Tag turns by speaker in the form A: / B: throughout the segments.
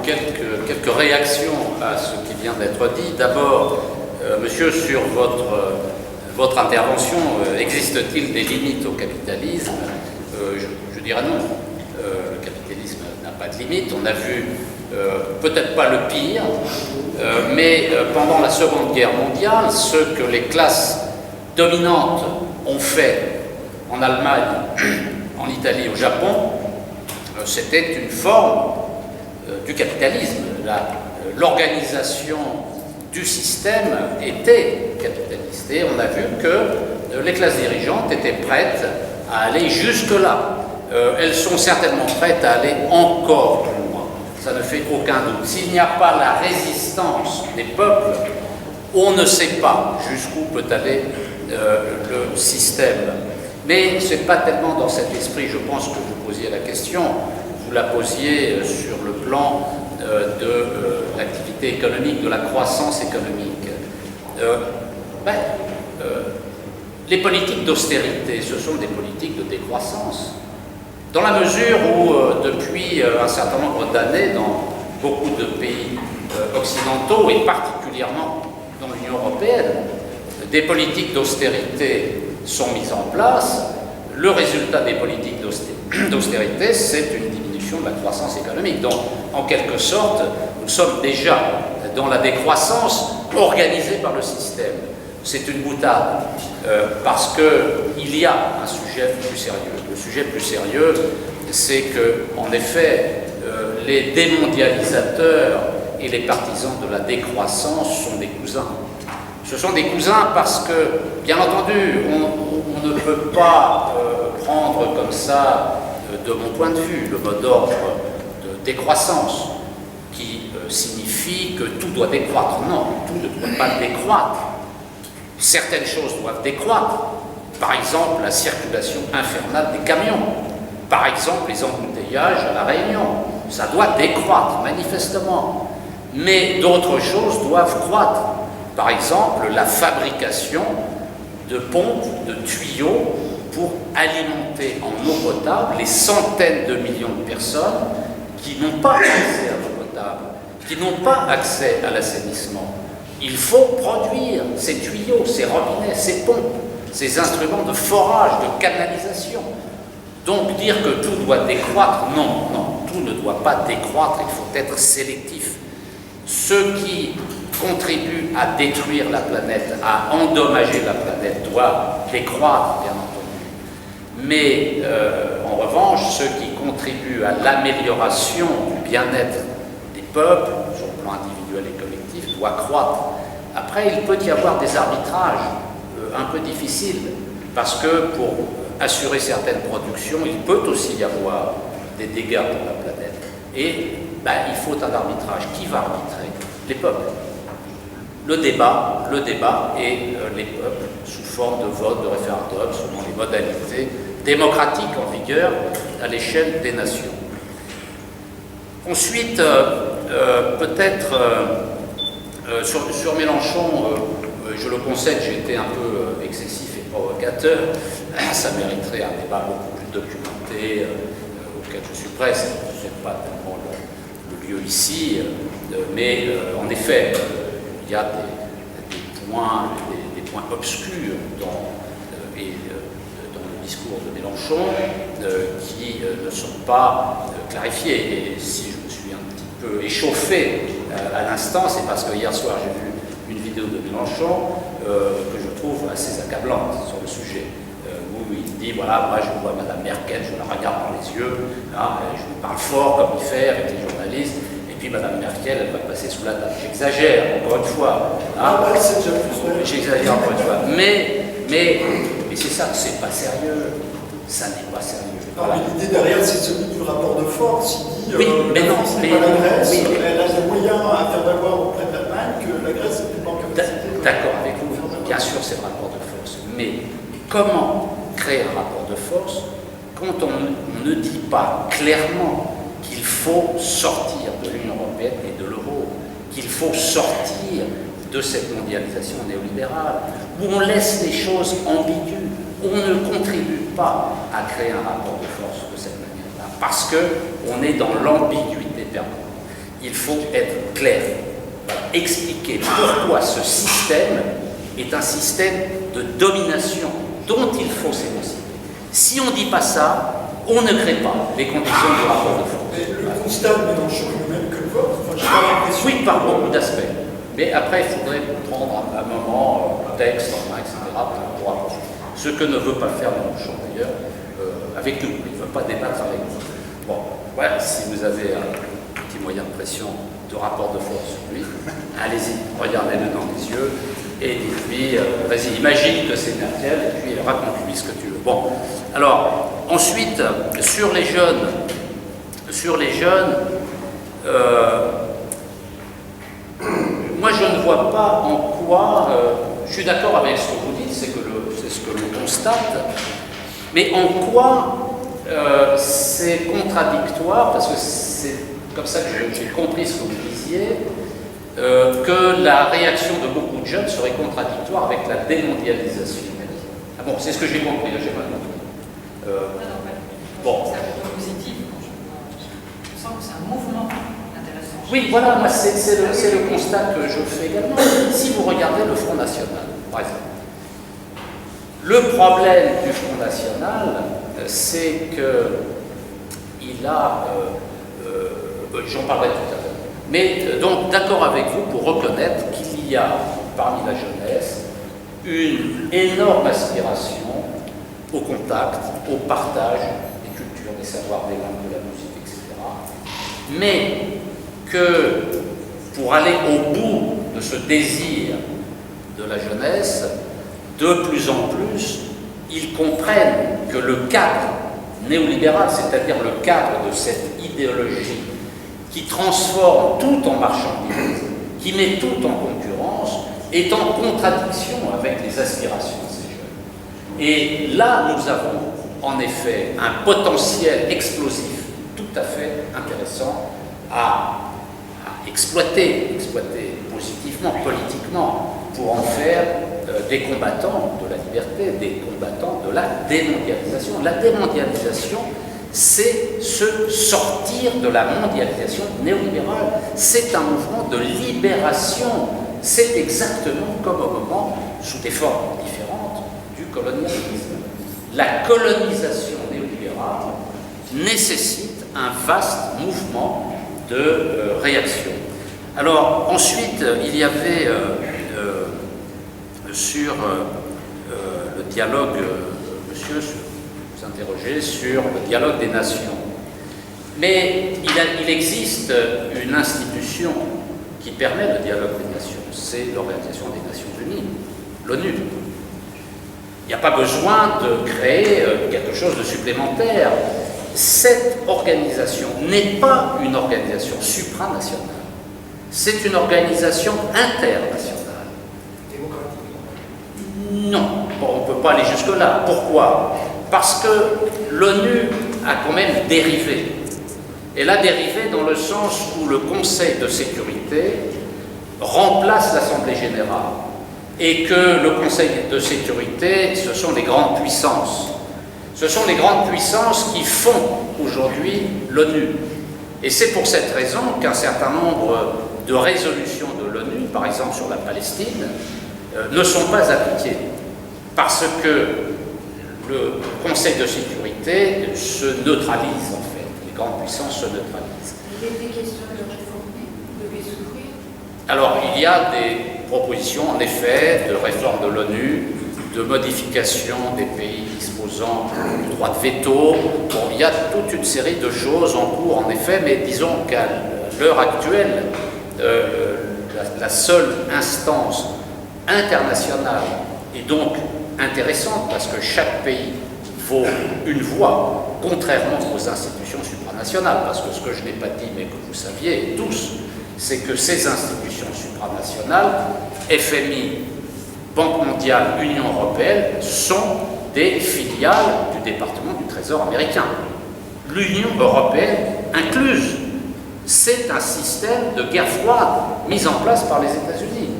A: quelques réactions à ce qui vient d'être dit. D'abord, monsieur, sur votre intervention, existe-t-il des limites au capitalisme? Je dirais non. Le capitalisme n'a pas de limite. On a vu peut-être pas le pire, mais pendant la Seconde Guerre mondiale, ce que les classes dominantes ont fait en Allemagne, en Italie, au Japon, c'était une forme du capitalisme. L'organisation du système était capitaliste. Et on a vu que les classes dirigeantes étaient prêtes à aller jusque-là. Elles sont certainement prêtes à aller encore plus loin. Ça ne fait aucun doute. S'il n'y a pas la résistance des peuples, on ne sait pas jusqu'où peut aller le système. Mais ce n'est pas tellement dans cet esprit, je pense, que vous posiez la question. Vous la posiez sur le plan de l'activité économique, de la croissance économique. Les politiques d'austérité, ce sont des politiques de décroissance. Dans la mesure où, depuis un certain nombre d'années, dans beaucoup de pays occidentaux, et particulièrement dans l'Union européenne, des politiques d'austérité sont mises en place, le résultat des politiques d'austérité, c'est une diminution de la croissance économique. Donc, en quelque sorte, nous sommes déjà dans la décroissance organisée par le système. C'est une boutade, parce qu'il y a un sujet plus sérieux. Le sujet plus sérieux, c'est que, en effet, les démondialisateurs et les partisans de la décroissance sont des cousins. Ce sont des cousins parce que, bien entendu, on ne peut pas prendre comme ça, de mon point de vue, le mot d'ordre de décroissance, qui signifie que tout doit décroître. Non, tout ne doit pas décroître. Certaines choses doivent décroître. Par exemple, la circulation infernale des camions. Par exemple, les embouteillages à La Réunion. Ça doit décroître, manifestement. Mais d'autres choses doivent croître. Par exemple, la fabrication de pompes, de tuyaux pour alimenter en eau potable les centaines de millions de personnes qui n'ont pas accès à l'eau potable, qui n'ont pas accès à l'assainissement. Il faut produire ces tuyaux, ces robinets, ces pompes, ces instruments de forage, de canalisation. Donc dire que tout doit décroître, non, tout ne doit pas décroître, il faut être sélectif. Ceux qui contribuent à détruire la planète, à endommager la planète, doivent décroître, bien entendu. Mais en revanche, ceux qui contribuent à l'amélioration du bien-être des peuples, sur le plan individuel et collectif, doivent croître. Après, il peut y avoir des arbitrages un peu difficiles, parce que pour assurer certaines productions, il peut aussi y avoir des dégâts pour la planète. Et il faut un arbitrage. Qui va arbitrer? Les peuples. Le débat et les peuples, sous forme de vote, de référendum, selon les modalités démocratiques en vigueur à l'échelle des nations. Ensuite, peut-être sur Mélenchon, je le concède, j'ai été un peu excessif et provocateur. Ça mériterait un débat beaucoup plus documenté, auquel je suis prêt. Ce n'est pas tellement le lieu ici, mais en effet, il y a des points obscurs dans le discours de Mélenchon qui ne sont pas clarifiés. Et si je me suis un petit peu échauffé à l'instant, c'est parce que hier soir j'ai vu une vidéo de Mélenchon que je trouve assez accablante sur le sujet, où il dit, voilà, moi je vois Madame Merkel, je la regarde dans les yeux, là, je lui parle fort comme il fait avec les journalistes, et puis Madame Merkel, elle va passer sous la table. J'exagère, encore une fois. J'exagère encore une fois. Mais c'est ça, c'est pas sérieux. Ça n'est pas sérieux.
B: Voilà. L'idée derrière, c'est celui du rapport de force. Il dit,
A: oui, mais non,
B: c'est pas la Grèce, elle a des moyens à faire valoir auprès de l'Allemagne que la Grèce n'est plus en capacité.
A: D'accord avec vous, bien sûr, c'est le rapport de force. Mais comment créer un rapport de force quand on ne dit pas clairement qu'il faut sortir de l'Union européenne et de l'euro, qu'il faut sortir de cette mondialisation néolibérale, où on laisse les choses ambiguës, où on ne contribue pas à créer un rapport de force de cette manière-là, parce qu'on est dans l'ambiguïté permanente. il faut être clair. Voilà. Expliquer pourquoi ce système est un système de domination dont il faut s'émanciper. Si on ne dit pas ça, on ne crée pas les conditions du rapport de force.
B: Mais le constat de Mélenchon est le même que le vôtre. Enfin, j'ai pas l'impression.
A: Oui, par beaucoup d'aspects. Mais après, il faudrait prendre un moment, un texte en main, etc., pour approcher. Ce que ne veut pas faire Mélenchon, d'ailleurs, avec nous. Il ne veut pas débattre avec nous. Bon, voilà, si vous avez un petit moyen de pression, de rapport de force sur lui, allez-y, regardez-le dans les yeux, et dites-lui, vas-y, imagine que c'est Merkel, et puis raconte-lui ce que tu veux. Bon, alors, ensuite, sur les jeunes, moi je ne vois pas en quoi, je suis d'accord avec ce que vous dites, c'est ce que l'on constate, mais en quoi c'est contradictoire, parce que c'est comme ça que j'ai compris ce que vous disiez, que la réaction de beaucoup de jeunes serait contradictoire avec la démondialisation. Ah bon, c'est ce que j'ai compris, là j'ai mal compris. Bon.
C: C'est un peu positif, je sens que c'est un mouvement intéressant.
A: Oui, voilà, moi c'est le constat que je fais également. Si vous regardez le Front National, par exemple, le problème du Front National, c'est qu'il a, j'en parlerai tout à l'heure, mais donc d'accord avec vous pour reconnaître qu'il y a parmi la jeunesse une énorme aspiration au contact, au partage des cultures, des savoirs, des langues, de la musique, etc. Mais que pour aller au bout de ce désir de la jeunesse, de plus en plus, ils comprennent que le cadre néolibéral, c'est-à-dire le cadre de cette idéologie qui transforme tout en marchandise, qui met tout en concurrence, est en contradiction avec les aspirations de ces jeunes. Et là, nous avons en effet un potentiel explosif tout à fait intéressant à exploiter positivement, politiquement, pour en faire des combattants de la liberté, des combattants de la démondialisation. La démondialisation, c'est se sortir de la mondialisation néolibérale. C'est un mouvement de libération. C'est exactement comme au moment, sous des formes différentes, du colonialisme. La colonisation néolibérale nécessite un vaste mouvement de réaction. Alors, ensuite, il y avait sur le dialogue, monsieur, vous interrogez sur le dialogue des nations. Mais il existe une institution qui permet le dialogue des nations, c'est l'Organisation des Nations Unies, l'ONU. Il n'y a pas besoin de créer quelque chose de supplémentaire. Cette organisation n'est pas une organisation supranationale, c'est une organisation internationale. Non, bon, on ne peut pas aller jusque-là. Pourquoi? Parce que l'ONU a quand même dérivé. Elle a dérivé dans le sens où le Conseil de sécurité remplace l'Assemblée générale et que le Conseil de sécurité, ce sont les grandes puissances. Ce sont les grandes puissances qui font aujourd'hui l'ONU. Et c'est pour cette raison qu'un certain nombre de résolutions de l'ONU, par exemple sur la Palestine, ne sont pas appliquées. Parce que le Conseil de sécurité se neutralise, en fait. Les grandes puissances se neutralisent.
C: Il était question de réformer, de les ouvrir.
A: Alors, il y a des propositions, en effet, de réforme de l'ONU, de modification des pays disposant du droit de veto. Bon, il y a toute une série de choses en cours, en effet, mais disons qu'à l'heure actuelle, la seule instance internationale est donc intéressante parce que chaque pays vaut une voix, contrairement aux institutions supranationales, parce que ce que je n'ai pas dit, mais que vous saviez tous, c'est que ces institutions supranationales, FMI, Banque mondiale, Union européenne, sont des filiales du département du Trésor américain. L'Union européenne incluse. C'est un système de guerre froide mis en place par les États-Unis.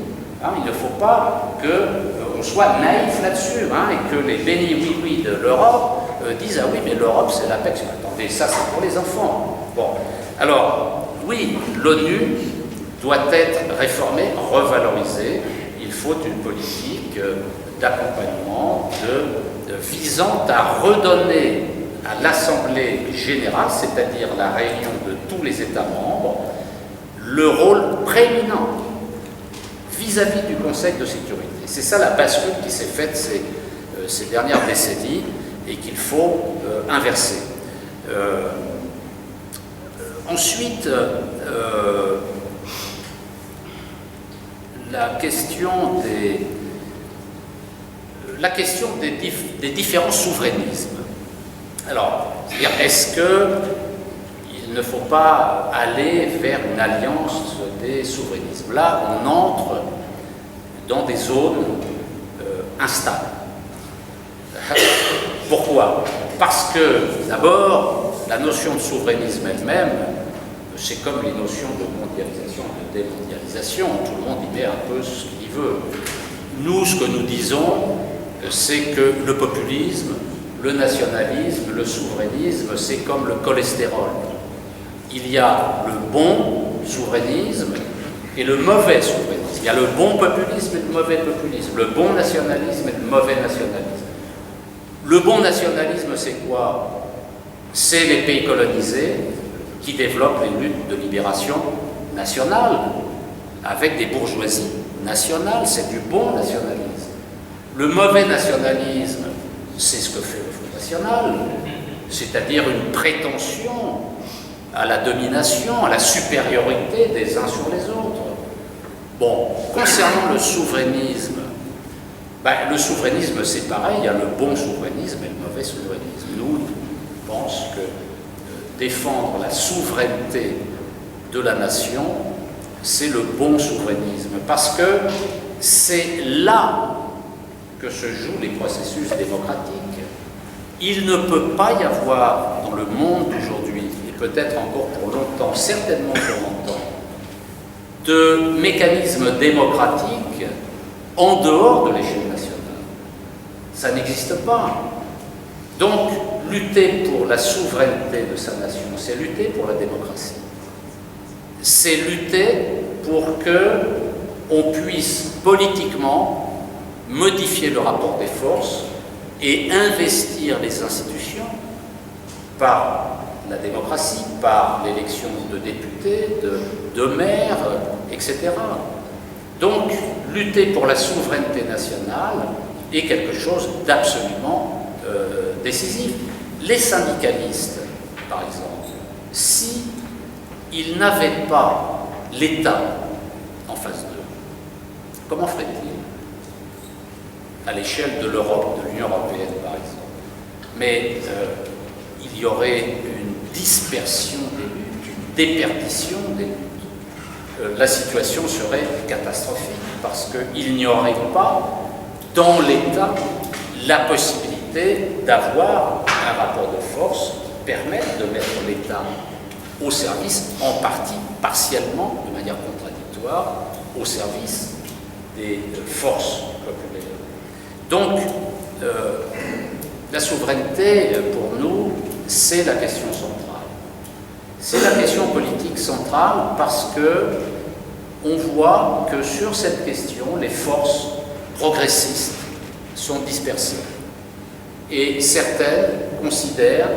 A: Hein, il ne faut pas qu'on soit naïf là-dessus, hein, et que les bénis oui-oui de l'Europe disent « Ah oui, mais l'Europe, c'est l'APEX. » Attendez, ça, c'est pour les enfants. Bon, alors, oui, l'ONU doit être réformée, revalorisée. Il faut une politique d'accompagnement visant à redonner à l'Assemblée générale, c'est-à-dire la réunion de tous les États membres, le rôle prééminent vis-à-vis du Conseil de sécurité. C'est ça la bascule qui s'est faite ces dernières décennies et qu'il faut inverser. Ensuite, la question des différents souverainismes. Alors, est-ce qu'il ne faut pas aller vers une alliance des souverainismes? Là, on entre dans des zones instables. Pourquoi? Parce que, d'abord, la notion de souverainisme elle-même, c'est comme les notions de mondialisation et de démondialisation. Tout le monde y met un peu ce qu'il veut. Nous, ce que nous disons, c'est que le populisme, le nationalisme, le souverainisme, c'est comme le cholestérol. Il y a le bon souverainisme et le mauvais souverainisme. Il y a le bon populisme et le mauvais populisme, le bon nationalisme et le mauvais nationalisme. Le bon nationalisme, c'est quoi? C'est les pays colonisés qui développent les luttes de libération nationale, avec des bourgeoisies nationales, c'est du bon nationalisme. Le mauvais nationalisme, c'est ce que fait le Front National, c'est-à-dire une prétention à la domination, à la supériorité des uns sur les autres. Bon, concernant le souverainisme, le souverainisme c'est pareil, il y a le bon souverainisme et le mauvais souverainisme. Nous, on pense que défendre la souveraineté de la nation, c'est le bon souverainisme, parce que c'est là que se jouent les processus démocratiques. Il ne peut pas y avoir dans le monde d'aujourd'hui, et peut-être encore pour longtemps, certainement pour longtemps, de mécanismes démocratiques en dehors de l'échelle nationale. Ça n'existe pas. Donc, lutter pour la souveraineté de sa nation, c'est lutter pour la démocratie. C'est lutter pour que on puisse politiquement modifier le rapport des forces et investir les institutions par la démocratie, par l'élection de députés, de maires, etc. Donc, lutter pour la souveraineté nationale est quelque chose d'absolument décisif. Les syndicalistes, par exemple, si ils n'avaient pas l'État en face d'eux, comment feraient-ils? À l'échelle de l'Europe, de l'Union européenne, par exemple. Mais il y aurait une dispersion des luttes, une déperdition des luttes. La situation serait catastrophique parce qu'il n'y aurait pas dans l'État la possibilité d'avoir un rapport de force qui permette de mettre l'État au service, en partie, partiellement, de manière contradictoire, au service des forces populaires. Donc, la souveraineté, pour nous, c'est la question centrale. C'est la question politique centrale parce que on voit que sur cette question, les forces progressistes sont dispersées. Et certaines considèrent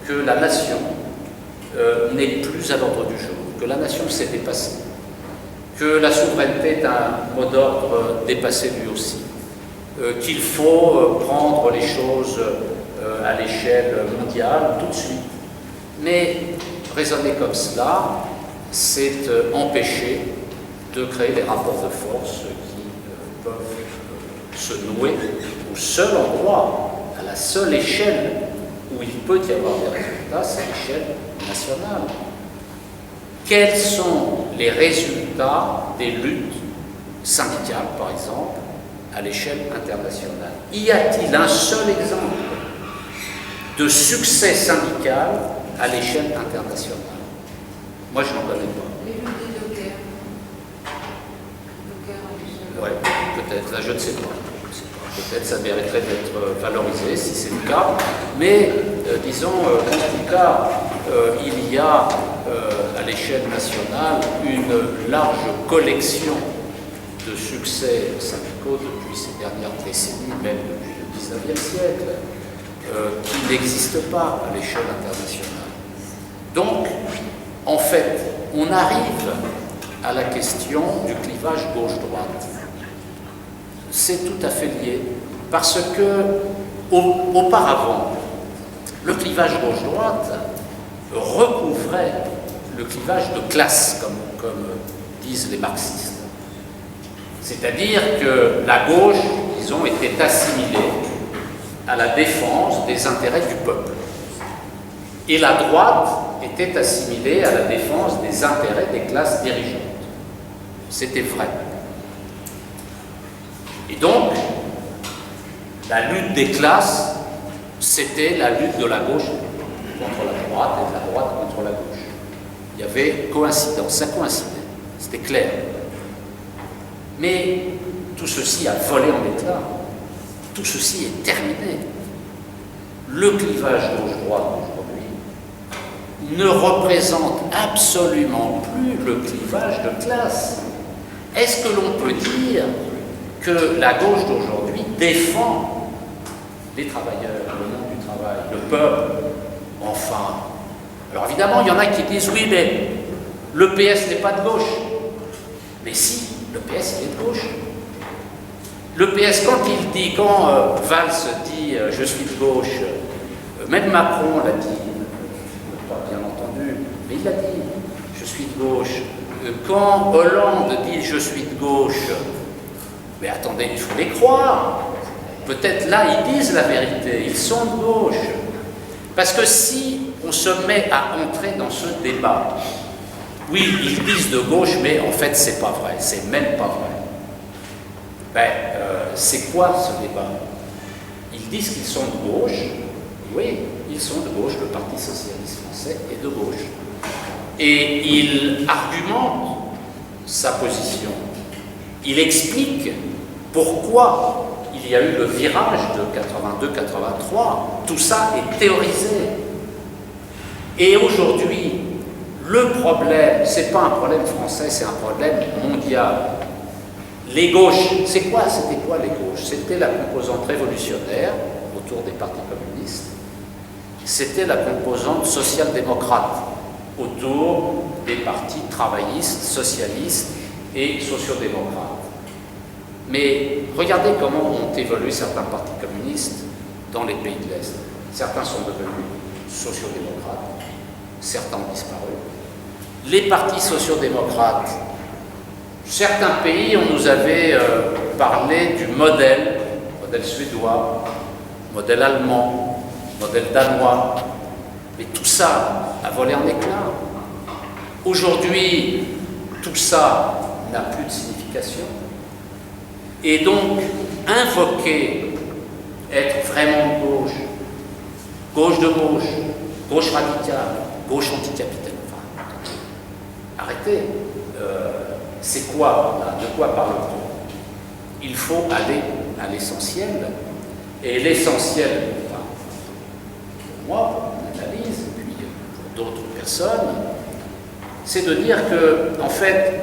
A: que la nation n'est plus à l'ordre du jour, que la nation s'est dépassée, que la souveraineté est un mot d'ordre dépassé lui aussi, qu'il faut prendre les choses à l'échelle mondiale tout de suite. Mais raisonner comme cela, c'est empêcher de créer des rapports de force qui peuvent se nouer au seul endroit, à la seule échelle où il peut y avoir des résultats, c'est l'échelle nationale. Quels sont les résultats des luttes syndicales, par exemple, à l'échelle internationale? Y a-t-il un seul exemple de succès syndical à l'échelle internationale? Moi, je n'en connais pas.
C: Les luttes des dockers.
A: Oui, peut-être, là, je ne sais pas. Peut-être ça mériterait d'être valorisé si c'est le cas, mais disons qu'en tout cas, il y a à l'échelle nationale une large collection de succès syndicaux depuis ces dernières décennies, même depuis le XIXe siècle, qui n'existent pas à l'échelle internationale. Donc, en fait, on arrive à la question du clivage gauche-droite. C'est tout à fait lié, parce que auparavant, le clivage gauche-droite recouvrait le clivage de classe, comme disent les marxistes. C'est-à-dire que la gauche, disons, était assimilée à la défense des intérêts du peuple. Et la droite était assimilée à la défense des intérêts des classes dirigeantes. C'était vrai. Et donc, la lutte des classes, c'était la lutte de la gauche contre la droite et de la droite contre la gauche. Il y avait coïncidence, ça coïncidait, c'était clair. Mais tout ceci a volé en éclats. Tout ceci est terminé. Le clivage gauche-droite d'aujourd'hui ne représente absolument plus le clivage de classe. Est-ce que l'on peut dire que la gauche d'aujourd'hui défend les travailleurs, le monde du travail, le peuple? Enfin. Alors évidemment, il y en a qui disent oui, mais le PS n'est pas de gauche. Mais si, le PS il est de gauche. Le PS, quand Valls dit je suis de gauche, même Macron l'a dit, pas bien entendu, mais il l'a dit, je suis de gauche. Quand Hollande dit je suis de gauche, mais attendez, il faut les croire. Peut-être là, ils disent la vérité, ils sont de gauche. Parce que si on se met à entrer dans ce débat, oui, ils disent de gauche, mais en fait, c'est pas vrai, c'est même pas vrai. C'est quoi ce débat? Ils disent qu'ils sont de gauche, oui, ils sont de gauche, le Parti socialiste français est de gauche. Et il argumente sa position. Il explique pourquoi il y a eu le virage de 82-83. Tout ça est théorisé. Et aujourd'hui, le problème, ce n'est pas un problème français, c'est un problème mondial. Les gauches, c'était quoi les gauches? C'était la composante révolutionnaire autour des partis communistes. C'était la composante social-démocrate autour des partis travaillistes, socialistes et sociodémocrates. Mais regardez comment ont évolué certains partis communistes dans les pays de l'Est. Certains sont devenus sociodémocrates, certains ont disparu. Les partis sociodémocrates, certains pays, on nous avait parlé du modèle suédois, modèle allemand, modèle danois, mais tout ça a volé en éclats. Aujourd'hui, tout ça n'a plus de signification. Et donc, invoquer être vraiment de gauche, gauche de gauche, gauche radicale, gauche anticapitale, enfin, arrêtez. C'est quoi, là? De quoi parle-t-on? Il faut aller à l'essentiel. Et l'essentiel, enfin, pour moi, pour mon analyse, et puis pour d'autres personnes, c'est de dire que, en fait,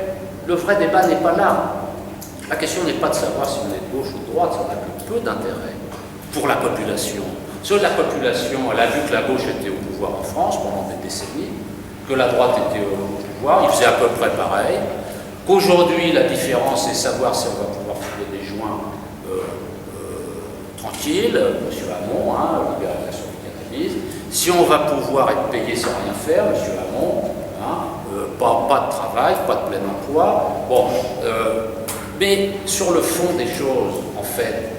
A: le vrai débat n'est pas là. La question n'est pas de savoir si on est de gauche ou de droite, ça n'a que peu d'intérêt pour la population. Parce que la population, elle a vu que la gauche était au pouvoir en France pendant des décennies, que la droite était au pouvoir, ils faisaient à peu près pareil, qu'aujourd'hui la différence c'est savoir si on va pouvoir filer des joints tranquilles, M. Hamon, libéralisation du cannabis, si on va pouvoir être payé sans rien faire, M. Hamon, pas de travail, pas de plein emploi. Bon, mais sur le fond des choses, en fait,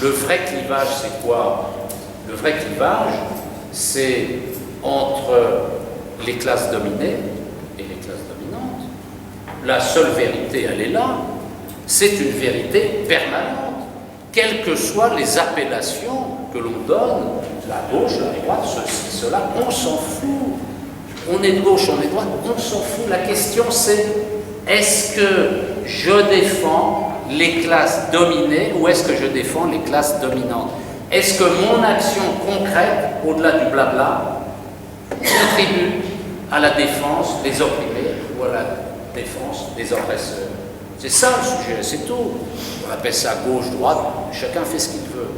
A: le vrai clivage, c'est quoi? Le vrai clivage, c'est entre les classes dominées et les classes dominantes. La seule vérité, elle est là. C'est une vérité permanente, quelles que soient les appellations que l'on donne, la gauche, la droite, ceci, cela, on s'en fout. On est de gauche, on est de droite, on s'en fout. La question c'est, est-ce que je défends les classes dominées ou est-ce que je défends les classes dominantes? Est-ce que mon action concrète, au-delà du blabla, contribue à la défense des opprimés ou à la défense des oppresseurs. C'est ça le sujet, c'est tout. On appelle ça gauche, droite, chacun fait ce qu'il veut.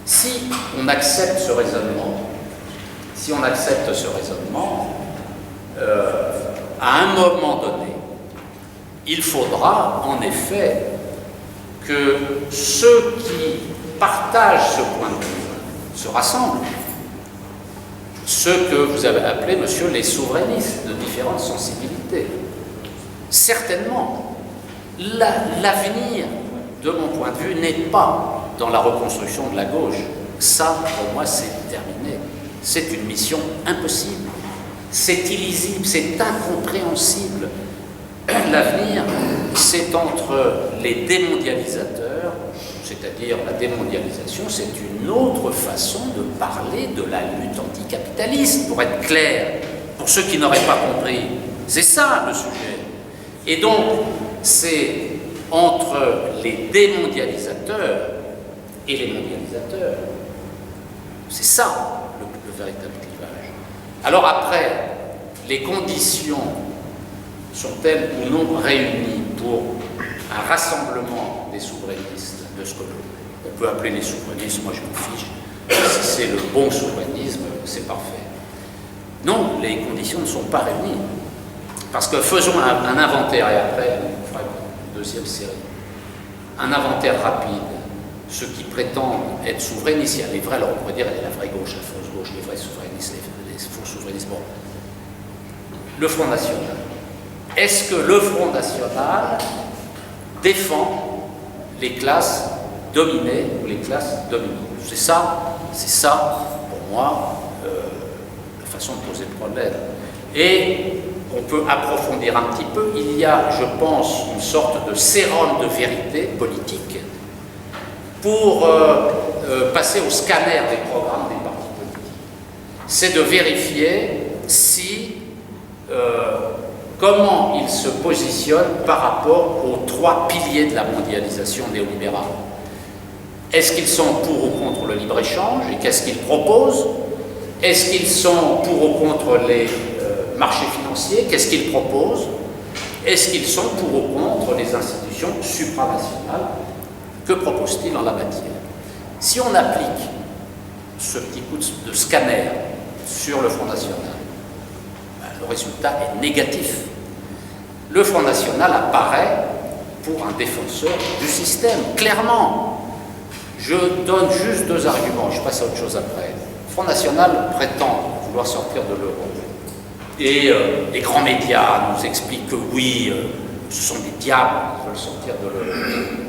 A: Si on accepte ce raisonnement, à un moment donné, il faudra en effet que ceux qui partagent ce point de vue se rassemblent. Ceux que vous avez appelés, monsieur, les souverainistes de différentes sensibilités. Certainement, l'avenir, de mon point de vue, n'est pas dans la reconstruction de la gauche. Ça, pour moi, c'est terminé. C'est une mission impossible. C'est illisible, c'est incompréhensible. L'avenir, c'est entre les démondialisateurs, c'est-à-dire la démondialisation, c'est une autre façon de parler de la lutte anticapitaliste, pour être clair, pour ceux qui n'auraient pas compris. C'est ça le sujet. Et donc, c'est entre les démondialisateurs et les mondialisateurs. C'est ça le véritable clivage. Alors après, les conditions sont-elles ou non réunies pour un rassemblement des souverainistes, de ce que on peut appeler les souverainistes, moi je m'en fiche, si c'est le bon souverainisme, c'est parfait. Non, les conditions ne sont pas réunies. Parce que faisons un inventaire, et après on fera une deuxième série. Un inventaire rapide. Ceux qui prétendent être souverainistes, il y a les vrais, alors on pourrait dire il y a la vraie gauche, la fausse gauche, les vrais souverainistes, les faux souverainistes. Bon. Le Front National. Est-ce que le Front National défend les classes dominées ou les classes dominées? C'est ça, pour moi, la façon de poser le problème. Et on peut approfondir un petit peu. Il y a, je pense, une sorte de sérum de vérité politique pour passer au scanner des programmes des partis politiques. C'est de vérifier si comment ils se positionnent par rapport aux trois piliers de la mondialisation néolibérale. Est-ce qu'ils sont pour ou contre le libre-échange et qu'est-ce qu'ils proposent? Est-ce qu'ils sont pour ou contre les marchés financiers? Qu'est-ce qu'ils proposent? Est-ce qu'ils sont pour ou contre les institutions supranationales? Que proposent-ils en la matière? Si on applique ce petit coup de scanner sur le Front National, le résultat est négatif. Le Front National apparaît pour un défenseur du système, clairement. Je donne juste deux arguments, je passe à autre chose après. Le Front National prétend vouloir sortir de l'euro. Et les grands médias nous expliquent que oui, ce sont des diables qui veulent sortir de l'euro.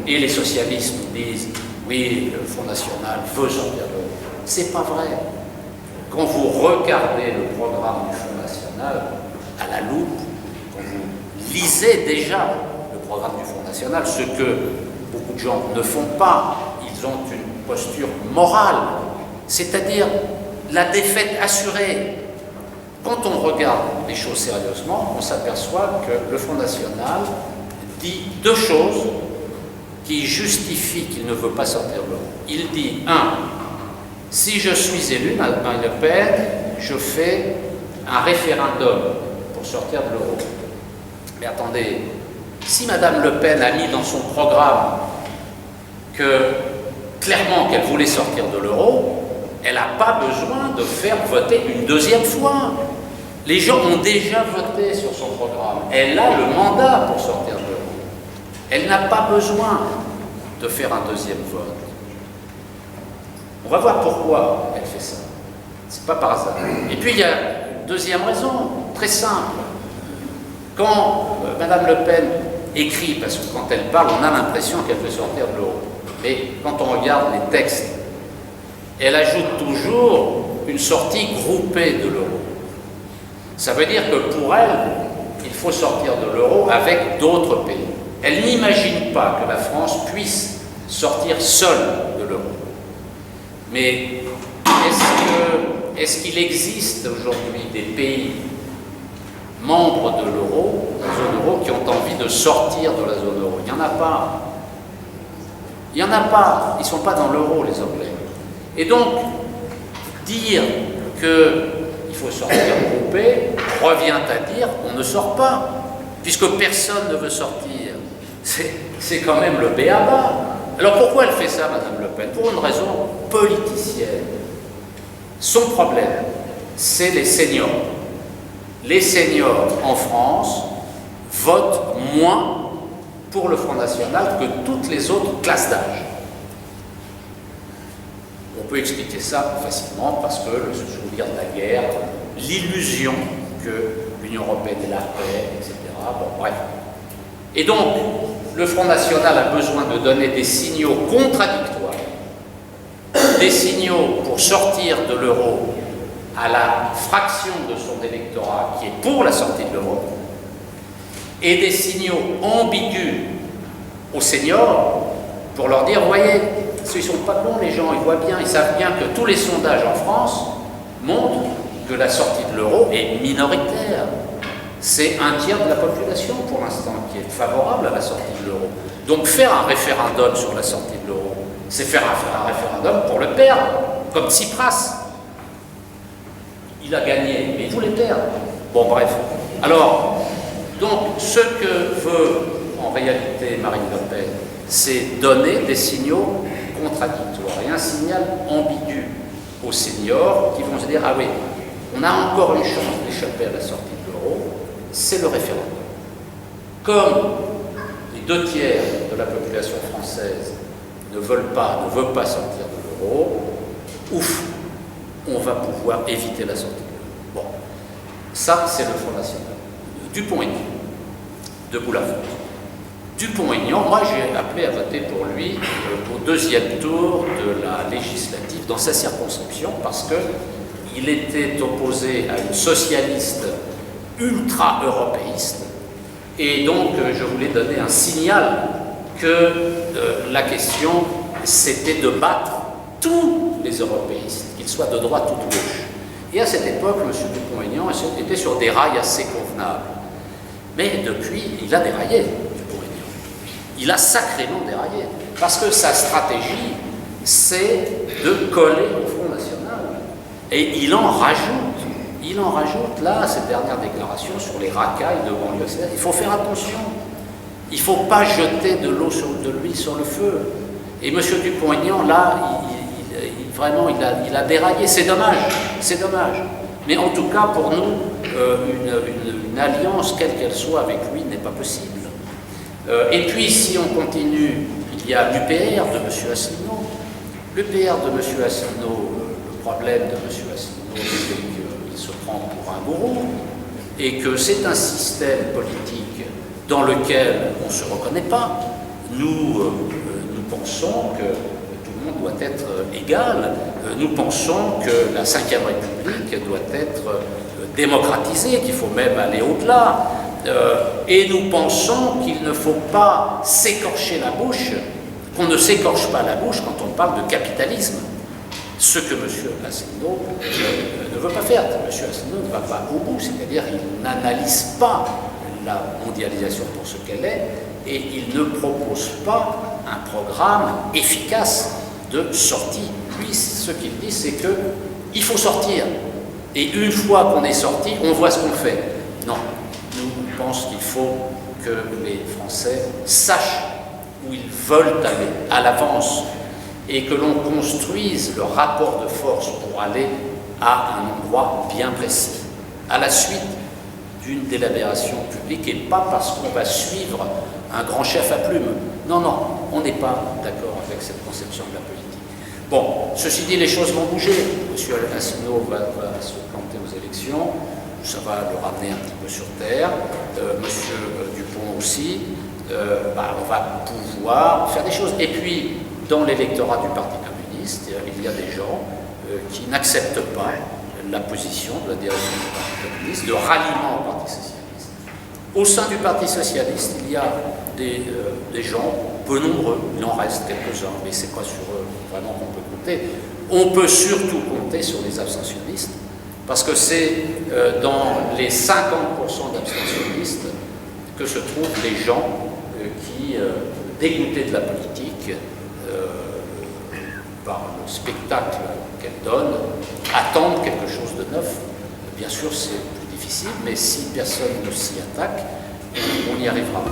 A: Et les socialistes nous disent oui, le Front National veut sortir de l'euro. C'est pas vrai. Quand vous regardez le programme du Front National à la loupe, quand vous lisez déjà le programme du Front National, ce que beaucoup de gens ne font pas, ils ont une posture morale, c'est-à-dire la défaite assurée. Quand on regarde les choses sérieusement, on s'aperçoit que le Front National dit deux choses qui justifient qu'il ne veut pas sortir de l'euro. Il dit, un, si je suis élu, Marine Le Pen, je fais un référendum pour sortir de l'euro. Mais attendez, si Madame Le Pen a mis dans son programme que, clairement, qu'elle voulait sortir de l'euro, elle n'a pas besoin de faire voter une deuxième fois. Les gens ont déjà voté sur son programme. Elle a le mandat pour sortir de l'euro. Elle n'a pas besoin de faire un deuxième vote. On va voir pourquoi elle fait ça. C'est pas par hasard. Et puis il y a une deuxième raison, très simple. Quand Madame Le Pen écrit, parce que quand elle parle, on a l'impression qu'elle veut sortir de l'euro. Mais quand on regarde les textes, elle ajoute toujours une sortie groupée de l'euro. Ça veut dire que pour elle, il faut sortir de l'euro avec d'autres pays. Elle n'imagine pas que la France puisse sortir seule de l'euro. Mais est-ce qu'il existe aujourd'hui des pays membres de l'euro, de la zone euro, qui ont envie de sortir de la zone euro? Il n'y en a pas. Il n'y en a pas. Ils ne sont pas dans l'euro, les Anglais. Et donc, dire qu'il faut sortir groupé, revient à dire on ne sort pas, puisque personne ne veut sortir. C'est quand même le b.a.-ba. Alors pourquoi elle fait ça, Madame Le Pen? Pour une raison politicienne. Son problème, c'est les seniors. Les seniors en France votent moins pour le Front National que toutes les autres classes d'âge. On peut expliquer ça facilement parce que le souvenir de la guerre, l'illusion que l'Union européenne est la paix, etc. Bon, bref. Et donc, le Front National a besoin de donner des signaux contradictoires, des signaux pour sortir de l'euro à la fraction de son électorat qui est pour la sortie de l'euro, et des signaux ambigus aux seniors pour leur dire, voyez, ils ne sont pas bons les gens, ils voient bien, ils savent bien que tous les sondages en France montrent que la sortie de l'euro est minoritaire. C'est un tiers de la population pour l'instant qui est favorable à la sortie de l'euro. Donc faire un référendum sur la sortie de l'euro, c'est faire un référendum pour le perdre, comme Tsipras. Il a gagné, mais il voulait perdre. Bon, bref. Alors, donc, ce que veut en réalité Marine Le Pen, c'est donner des signaux contradictoires et un signal ambigu aux seniors qui vont se dire, ah oui, on a encore une chance d'échapper à la sortie de l'euro, c'est le référendum. Comme les 2 tiers de la population française ne veut pas sortir de l'euro, ouf, on va pouvoir éviter la sortie de l'euro. Bon, ça c'est le Front National. Dupont-Aignan, de Boulafond. Dupont-Aignan, moi j'ai appelé à voter pour lui au 2e tour de la législative dans sa circonscription parce qu'il était opposé à une socialiste ultra-européiste et donc je voulais donner un signal que la question c'était de battre tous les européistes, qu'ils soient de droite ou de gauche. Et à cette époque, M. Dupont-Aignan était sur des rails assez convenables. Mais depuis, il a déraillé, Dupont-Aignan. Il a sacrément déraillé. Parce que sa stratégie, c'est de coller au Front National. Et il en rajoute. Il en rajoute, là, cette dernière déclaration sur les racailles de banlieue. Il faut faire attention. Il ne faut pas jeter de l'eau de l'huile sur le feu. Et M. Dupont-Aignan, là, vraiment, il a déraillé. C'est dommage. C'est dommage. Mais en tout cas, pour nous, une alliance, quelle qu'elle soit, avec lui n'est pas possible. Et puis, si on continue, il y a l'UPR de M. Asselineau. L'UPR de M. Asselineau, le problème de M. Asselineau, c'est qu'il se prend pour un gourou et que c'est un système politique dans lequel on ne se reconnaît pas. Nous pensons que tout le monde doit être égal. Nous pensons que la Ve République doit être démocratisée, qu'il faut même aller au-delà. Et nous pensons qu'il ne faut pas s'écorcher la bouche, qu'on ne s'écorche pas la bouche quand on parle de capitalisme. Ce que M. Asselineau ne veut pas faire. M. Asselineau ne va pas au bout, c'est-à-dire qu'il n'analyse pas la mondialisation pour ce qu'elle est et il ne propose pas un programme efficace de sortie. Lui, ce qu'il dit, c'est qu'il faut sortir. Et une fois qu'on est sorti, on voit ce qu'on fait. Non, nous pensons qu'il faut que les Français sachent où ils veulent aller à l'avance et que l'on construise le rapport de force pour aller à un endroit bien précis, à la suite d'une délibération publique et pas parce qu'on va suivre un grand chef à plume. Non, non, on n'est pas d'accord avec cette conception de la politique. Bon, ceci dit, les choses vont bouger. M. Asselineau va se planter aux élections, ça va le ramener un petit peu sur terre. M. Dupont aussi, on va pouvoir faire des choses. Et puis, dans l'électorat du Parti communiste, il y a des gens qui n'acceptent pas la position de la direction du Parti communiste, de ralliement au Parti socialiste. Au sein du Parti socialiste, il y a des gens peu nombreux, il en reste quelques-uns, mais ce n'est pas sur eux vraiment qu'on peut compter. On peut surtout compter sur les abstentionnistes, parce que c'est dans les 50% d'abstentionnistes que se trouvent les gens qui, dégoûtés de la politique, par le spectacle qu'elle donne, attendent quelque chose de neuf. Bien sûr, c'est plus difficile, mais si personne ne s'y attaque, on y arrivera.